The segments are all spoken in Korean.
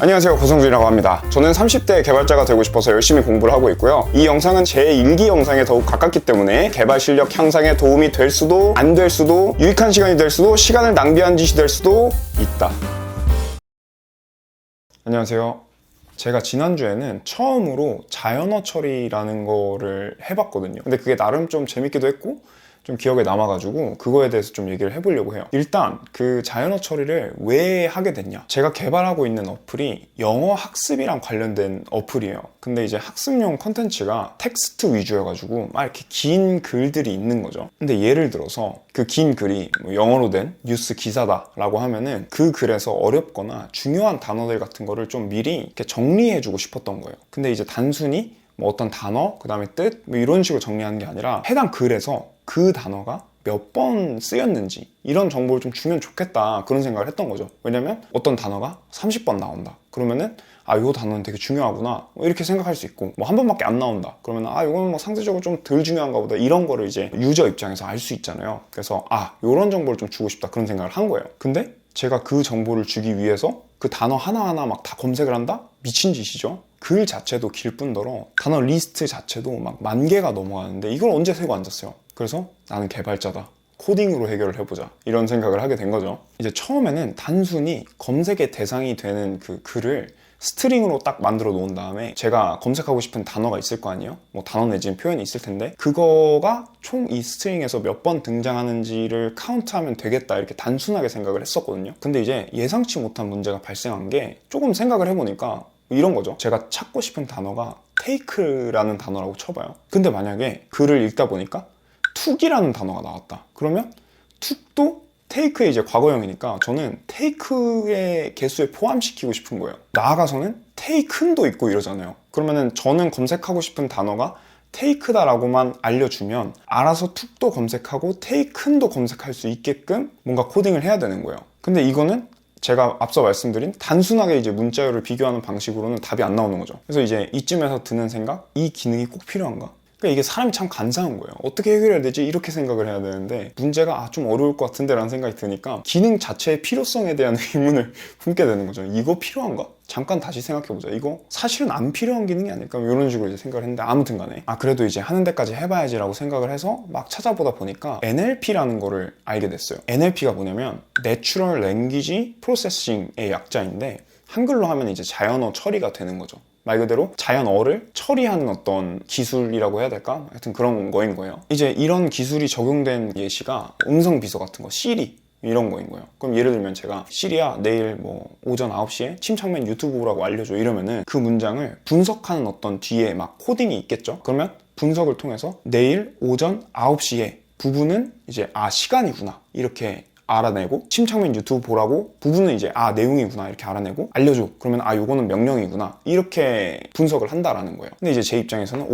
안녕하세요, 고성준이라고 합니다. 저는 30대 개발자가 되고 싶어서 열심히 공부를 하고 있고요. 이 영상은 제 일기 영상에 더욱 가깝기 때문에 개발 실력 향상에 도움이 될 수도 안 될 수도 유익한 시간이 될 수도 시간을 낭비한 짓이 될 수도 있다. 안녕하세요. 제가 지난주에는 처음으로 자연어 처리라는 거를 해봤거든요. 근데 그게 나름 좀 재밌기도 했고 좀 기억에 남아가지고 그거에 대해서 좀 얘기를 해보려고 해요. 일단 그 자연어 처리를 왜 하게 됐냐, 제가 개발하고 있는 어플이 영어 학습이랑 관련된 어플이에요. 근데 이제 학습용 컨텐츠가 텍스트 위주여가지고 막 이렇게 긴 글들이 있는 거죠. 근데 예를 들어서 그 긴 글이 영어로 된 뉴스 기사다 라고 하면은 그 글에서 어렵거나 중요한 단어들 같은 거를 좀 미리 이렇게 정리해주고 싶었던 거예요. 근데 이제 단순히 어떤 단어, 그 다음에 뜻, 이런 식으로 정리하는 게 아니라 해당 글에서 그 단어가 몇 번 쓰였는지 이런 정보를 좀 주면 좋겠다, 그런 생각을 했던 거죠. 왜냐면 어떤 단어가 30번 나온다 그러면은 이 단어는 되게 중요하구나 이렇게 생각할 수 있고, 한 번밖에 안 나온다 그러면 이거는 상대적으로 좀 덜 중요한가 보다, 이런 거를 이제 유저 입장에서 알 수 있잖아요. 그래서 이런 정보를 좀 주고 싶다, 그런 생각을 한 거예요. 근데 제가 그 정보를 주기 위해서 그 단어 하나하나 막 다 검색을 한다? 미친 짓이죠. 글 자체도 길 뿐더러 단어 리스트 자체도 막 10,000개가 넘어가는데 이걸 언제 세고 앉았어요. 그래서 나는 개발자다, 코딩으로 해결을 해보자, 이런 생각을 하게 된 거죠. 이제 처음에는 단순히 검색의 대상이 되는 그 글을 스트링으로 딱 만들어 놓은 다음에 제가 검색하고 싶은 단어가 있을 거 아니에요? 단어 내지는 표현이 있을 텐데 그거가 총 이 스트링에서 몇 번 등장하는지를 카운트하면 되겠다, 이렇게 단순하게 생각을 했었거든요. 근데 이제 예상치 못한 문제가 발생한 게, 조금 생각을 해보니까 이런 거죠. 제가 찾고 싶은 단어가 take라는 단어라고 쳐봐요. 근데 만약에 글을 읽다 보니까 took이라는 단어가 나왔다. 그러면 took도 take의 이제 과거형이니까 저는 take의 개수에 포함시키고 싶은 거예요. 나아가서는 taken도 있고 이러잖아요. 그러면은 저는 검색하고 싶은 단어가 take다라고만 알려주면 알아서 took도 검색하고 taken도 검색할 수 있게끔 뭔가 코딩을 해야 되는 거예요. 근데 이거는 제가 앞서 말씀드린 단순하게 이제 문자열을 비교하는 방식으로는 답이 안 나오는 거죠. 그래서 이제 이쯤에서 드는 생각, 이 기능이 꼭 필요한가? 그러니까 이게 사람이 참 간사한 거예요. 어떻게 해결해야 되지? 이렇게 생각을 해야 되는데 문제가 좀 어려울 것 같은데 라는 생각이 드니까 기능 자체의 필요성에 대한 의문을 품게 되는 거죠. 이거 필요한가? 잠깐 다시 생각해보자. 이거 사실은 안 필요한 기능이 아닐까? 이런 식으로 이제 생각을 했는데, 아무튼 간에 그래도 이제 하는 데까지 해봐야지 라고 생각을 해서 막 찾아보다 보니까 NLP라는 거를 알게 됐어요. NLP가 뭐냐면 Natural Language Processing의 약자인데 한글로 하면 이제 자연어 처리가 되는 거죠. 말 그대로 자연어를 처리하는 어떤 기술이라고 해야 될까? 하여튼 그런 거인 거예요. 이제 이런 기술이 적용된 예시가 음성 비서 같은 거, 시리 이런 거인 거예요. 그럼 예를 들면 제가 시리야 내일 오전 9시에 침착맨 유튜브 보라고 알려줘 이러면은 그 문장을 분석하는 어떤 뒤에 막 코딩이 있겠죠? 그러면 분석을 통해서 내일 오전 9시에 부분은 이제 시간이구나 이렇게 알아내고, 침착맨 유튜브 보라고 부분은 이제 내용이구나 이렇게 알아내고 알려줘 그러면 요거는 명령이구나 이렇게 분석을 한다라는 거예요. 근데 이제 제 입장에서는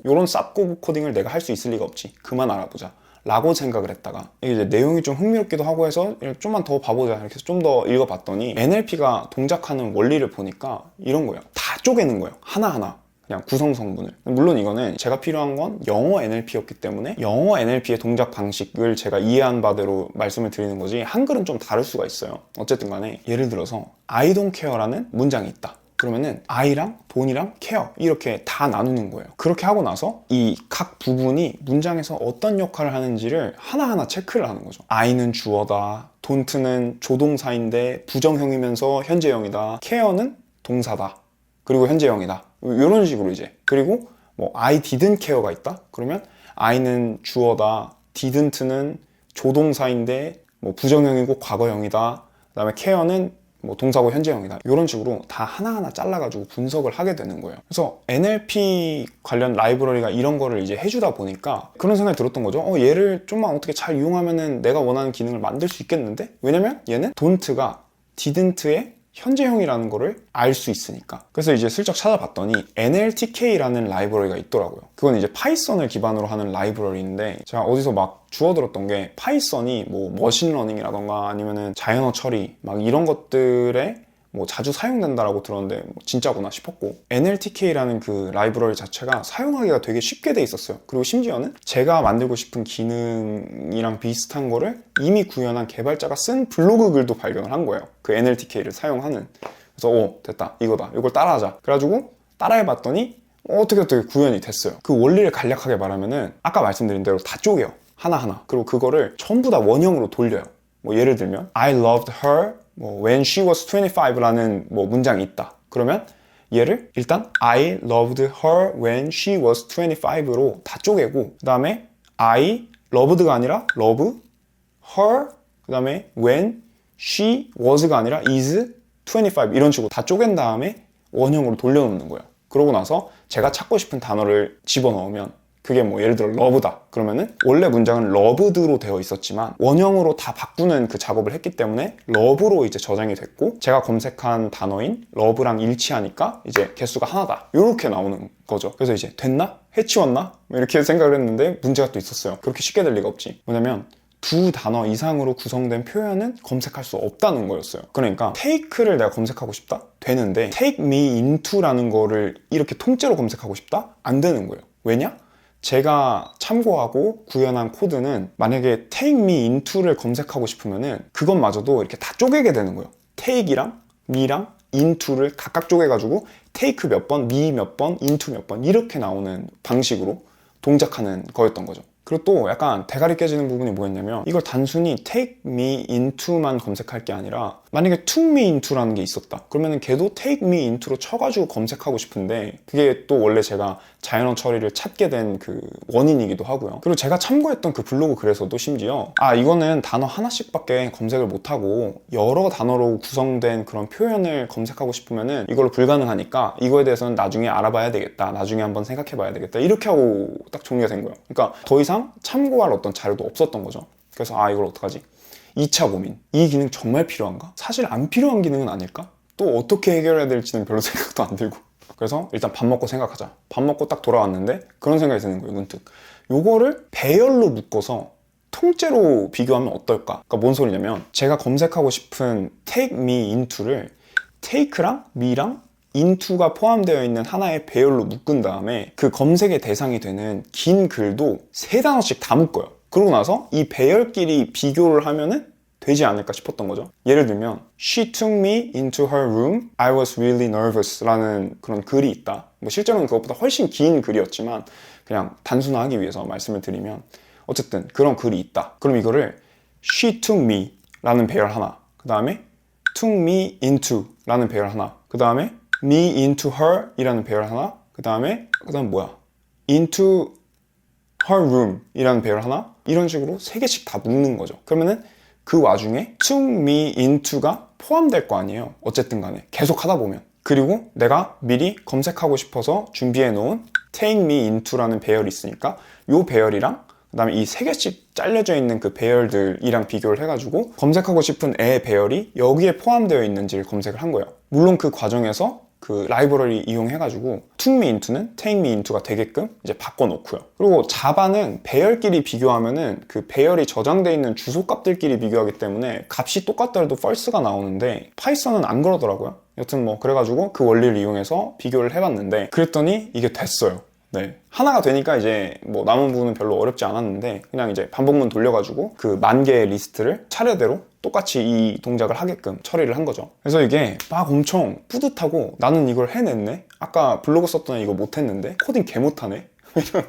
요런 쌉고급 코딩을 내가 할 수 있을 리가 없지, 그만 알아보자 라고 생각을 했다가 이게 이제 내용이 좀 흥미롭기도 하고 해서 좀만 더 봐보자 이렇게 해서 좀 더 읽어봤더니 NLP가 동작하는 원리를 보니까 이런 거예요. 다 쪼개는 거예요. 하나하나 그냥 구성 성분을. 물론 이거는 제가 필요한 건 영어 NLP였기 때문에 영어 NLP의 동작 방식을 제가 이해한 바대로 말씀을 드리는 거지, 한글은 좀 다를 수가 있어요. 어쨌든 간에 예를 들어서 I don't care라는 문장이 있다. 그러면은 I랑 돈이랑 care 이렇게 다 나누는 거예요. 그렇게 하고 나서 이 각 부분이 문장에서 어떤 역할을 하는지를 하나하나 체크를 하는 거죠. I는 주어다, don't는 조동사인데 부정형이면서 현재형이다, care는 동사다, 그리고 현재형이다, 이런 식으로 이제. 그리고 I didn't care가 있다? 그러면 I는 주어다, didn't는 조동사인데 부정형이고 과거형이다, 그 다음에 care는 동사고 현재형이다, 이런 식으로 다 하나하나 잘라가지고 분석을 하게 되는 거예요. 그래서 NLP 관련 라이브러리가 이런 거를 이제 해주다 보니까 그런 생각이 들었던 거죠. 얘를 좀만 어떻게 잘 이용하면은 내가 원하는 기능을 만들 수 있겠는데? 왜냐면 얘는 don't가 didn't의 현재형이라는 거를 알 수 있으니까. 그래서 이제 슬쩍 찾아봤더니 NLTK라는 라이브러리가 있더라고요. 그건 이제 파이썬을 기반으로 하는 라이브러리인데, 제가 어디서 막 주워들었던 게 파이썬이 머신러닝이라던가 아니면은 자연어 처리 막 이런 것들에 자주 사용된다라고 들었는데 진짜구나 싶었고, NLTK라는 그 라이브러리 자체가 사용하기가 되게 쉽게 돼 있었어요. 그리고 심지어는 제가 만들고 싶은 기능이랑 비슷한 거를 이미 구현한 개발자가 쓴 블로그 글도 발견을 한 거예요. 그 NLTK를 사용하는. 그래서 됐다, 이거다, 이걸 따라하자. 그래가지고 따라해봤더니 어떻게 구현이 됐어요. 그 원리를 간략하게 말하면은 아까 말씀드린 대로 다 쪼개요, 하나하나. 그리고 그거를 전부 다 원형으로 돌려요. 뭐 예를 들면 I loved her when she was 25라는 문장이 있다. 그러면 얘를 일단 I loved her when she was 25로 다 쪼개고, 그 다음에 I loved가 아니라 love her, 그 다음에 when she was가 아니라 is 25, 이런 식으로 다 쪼갠 다음에 원형으로 돌려놓는 거예요. 그러고 나서 제가 찾고 싶은 단어를 집어넣으면, 그게 예를 들어 love다 그러면은 원래 문장은 loved로 되어 있었지만 원형으로 다 바꾸는 그 작업을 했기 때문에 love로 이제 저장이 됐고, 제가 검색한 단어인 love랑 일치하니까 이제 개수가 하나다, 이렇게 나오는 거죠. 그래서 이제 됐나? 해치웠나? 이렇게 생각을 했는데 문제가 또 있었어요. 그렇게 쉽게 될 리가 없지. 뭐냐면 두 단어 이상으로 구성된 표현은 검색할 수 없다는 거였어요. 그러니까 take를 내가 검색하고 싶다? 되는데 take me into라는 거를 이렇게 통째로 검색하고 싶다? 안 되는 거예요. 왜냐? 제가 참고하고 구현한 코드는 만약에 take me into를 검색하고 싶으면은 그것마저도 이렇게 다 쪼개게 되는 거예요. take이랑 me랑 into를 각각 쪼개가지고 take 몇 번, me 몇 번, into 몇 번, 이렇게 나오는 방식으로 동작하는 거였던 거죠. 그리고 또 약간 대가리 깨지는 부분이 뭐였냐면, 이걸 단순히 take me into만 검색할 게 아니라 만약에 took me into라는 게 있었다 그러면은 걔도 take me into로 쳐가지고 검색하고 싶은데, 그게 또 원래 제가 자연어 처리를 찾게 된 그 원인이기도 하고요. 그리고 제가 참고했던 그 블로그 글에서도 심지어 이거는 단어 하나씩밖에 검색을 못하고 여러 단어로 구성된 그런 표현을 검색하고 싶으면은 이걸로 불가능하니까 이거에 대해서는 나중에 알아봐야 되겠다, 나중에 한번 생각해 봐야 되겠다, 이렇게 하고 딱 정리가 된 거예요. 그러니까 더 이상 참고할 어떤 자료도 없었던 거죠. 그래서 이걸 어떡하지? 2차 고민. 이 기능 정말 필요한가? 사실 안 필요한 기능은 아닐까? 또 어떻게 해결해야 될지는 별로 생각도 안 들고. 그래서 일단 밥 먹고 생각하자. 밥 먹고 딱 돌아왔는데 그런 생각이 드는 거예요, 문득. 요거를 배열로 묶어서 통째로 비교하면 어떨까? 그러니까 뭔 소리냐면, 제가 검색하고 싶은 take me into를 take랑 me랑 into가 포함되어 있는 하나의 배열로 묶은 다음에 그 검색의 대상이 되는 긴 글도 3단어씩 다 묶어요. 그러고 나서 이 배열끼리 비교를 하면은 되지 않을까 싶었던 거죠. 예를 들면 She took me into her room. I was really nervous 라는 그런 글이 있다. 실제로는 그것보다 훨씬 긴 글이었지만 그냥 단순화하기 위해서 말씀을 드리면, 어쨌든 그런 글이 있다. 그럼 이거를 She took me 라는 배열 하나, 그 다음에 took me into 라는 배열 하나, 그 다음에 me into her 이라는 배열 하나, 그 다음 뭐야? into her room 이라는 배열 하나, 이런 식으로 3개씩 다 묶는 거죠. 그러면은 그 와중에 took me into가 포함될 거 아니에요. 어쨌든 간에 계속 하다 보면. 그리고 내가 미리 검색하고 싶어서 준비해 놓은 take me into라는 배열이 있으니까 이 배열이랑 그 다음에 이 3개씩 잘려져 있는 그 배열들이랑 비교를 해가지고 검색하고 싶은 애 배열이 여기에 포함되어 있는지를 검색을 한 거예요. 물론 그 과정에서 그 라이브러리 이용해가지고 took me into는 take me into가 되게끔 이제 바꿔놓고요. 그리고 자바는 배열끼리 비교하면은 그 배열이 저장되어 있는 주소값들끼리 비교하기 때문에 값이 똑같더라도 false가 나오는데 파이썬은 안 그러더라고요. 여튼 그래가지고 그 원리를 이용해서 비교를 해봤는데 그랬더니 이게 됐어요. 네, 하나가 되니까 이제 남은 부분은 별로 어렵지 않았는데 그냥 이제 반복문 돌려가지고 그 10,000개의 리스트를 차례대로 똑같이 이 동작을 하게끔 처리를 한 거죠. 그래서 이게 막 엄청 뿌듯하고, 나는 이걸 해냈네? 아까 블로그 썼던 애 이거 못했는데? 코딩 개 못하네? 이런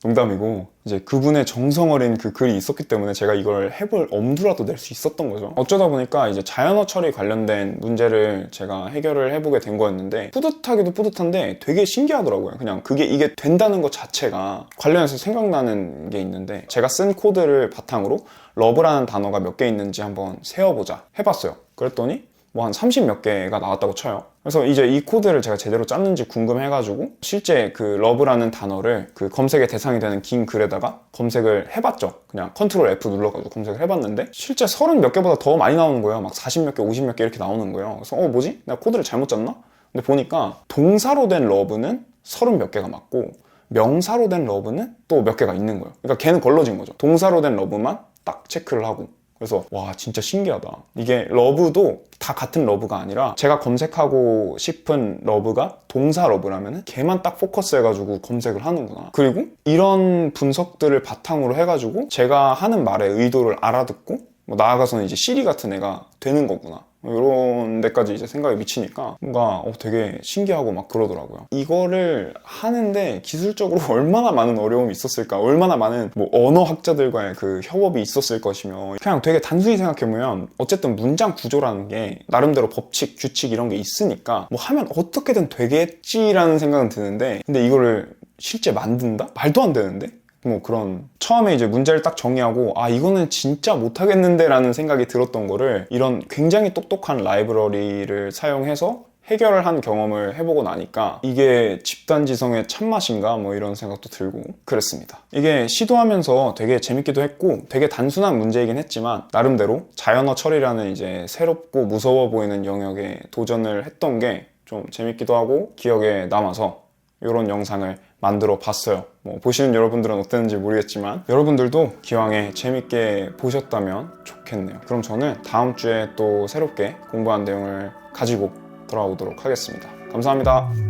농담이고, 이제 그분의 정성 어린 그 글이 있었기 때문에 제가 이걸 해볼 엄두라도 낼 수 있었던 거죠. 어쩌다 보니까 이제 자연어 처리 관련된 문제를 제가 해결을 해보게 된 거였는데, 뿌듯하기도 뿌듯한데 되게 신기하더라고요. 그냥 이게 된다는 것 자체가. 관련해서 생각나는 게 있는데, 제가 쓴 코드를 바탕으로 러브라는 단어가 몇 개 있는지 한번 세어보자 해봤어요. 그랬더니 한 30 몇 개가 나왔다고 쳐요. 그래서 이제 이 코드를 제가 제대로 짰는지 궁금해가지고 실제 그 러브라는 단어를 그 검색의 대상이 되는 긴 글에다가 검색을 해봤죠. 그냥 컨트롤 F 눌러가지고 검색을 해봤는데 실제 30 몇 개보다 더 많이 나오는 거예요. 막 40 몇 개, 50 몇 개 이렇게 나오는 거예요. 그래서 뭐지? 내가 코드를 잘못 짰나? 근데 보니까 동사로 된 러브는 30 몇 개가 맞고 명사로 된 러브는 또 몇 개가 있는 거예요. 그러니까 걔는 걸러진 거죠. 동사로 된 러브만 딱 체크를 하고. 그래서 와, 진짜 신기하다. 이게 러브도 다 같은 러브가 아니라 제가 검색하고 싶은 러브가 동사 러브라면 걔만 딱 포커스 해가지고 검색을 하는구나. 그리고 이런 분석들을 바탕으로 해가지고 제가 하는 말의 의도를 알아듣고 나아가서는 이제 시리 같은 애가 되는 거구나. 이런 데까지 이제 생각이 미치니까 뭔가 되게 신기하고 막 그러더라고요. 이거를 하는데 기술적으로 얼마나 많은 어려움이 있었을까, 얼마나 많은 뭐 언어학자들과의 그 협업이 있었을 것이며, 그냥 되게 단순히 생각해보면 어쨌든 문장 구조라는 게 나름대로 법칙, 규칙 이런 게 있으니까 뭐 하면 어떻게든 되겠지라는 생각은 드는데, 근데 이거를 실제 만든다? 말도 안 되는데? 뭐 그런, 처음에 이제 문제를 딱 정의하고 이거는 진짜 못하겠는데 라는 생각이 들었던 거를 이런 굉장히 똑똑한 라이브러리를 사용해서 해결을 한 경험을 해보고 나니까 이게 집단지성의 참맛인가 뭐 이런 생각도 들고 그랬습니다. 이게 시도하면서 되게 재밌기도 했고 되게 단순한 문제이긴 했지만 나름대로 자연어 처리라는 이제 새롭고 무서워 보이는 영역에 도전을 했던 게 좀 재밌기도 하고 기억에 남아서 이런 영상을 만들어 봤어요. 뭐 보시는 여러분들은 어땠는지 모르겠지만 여러분들도 기왕에 재밌게 보셨다면 좋겠네요. 그럼 저는 다음 주에 또 새롭게 공부한 내용을 가지고 돌아오도록 하겠습니다. 감사합니다.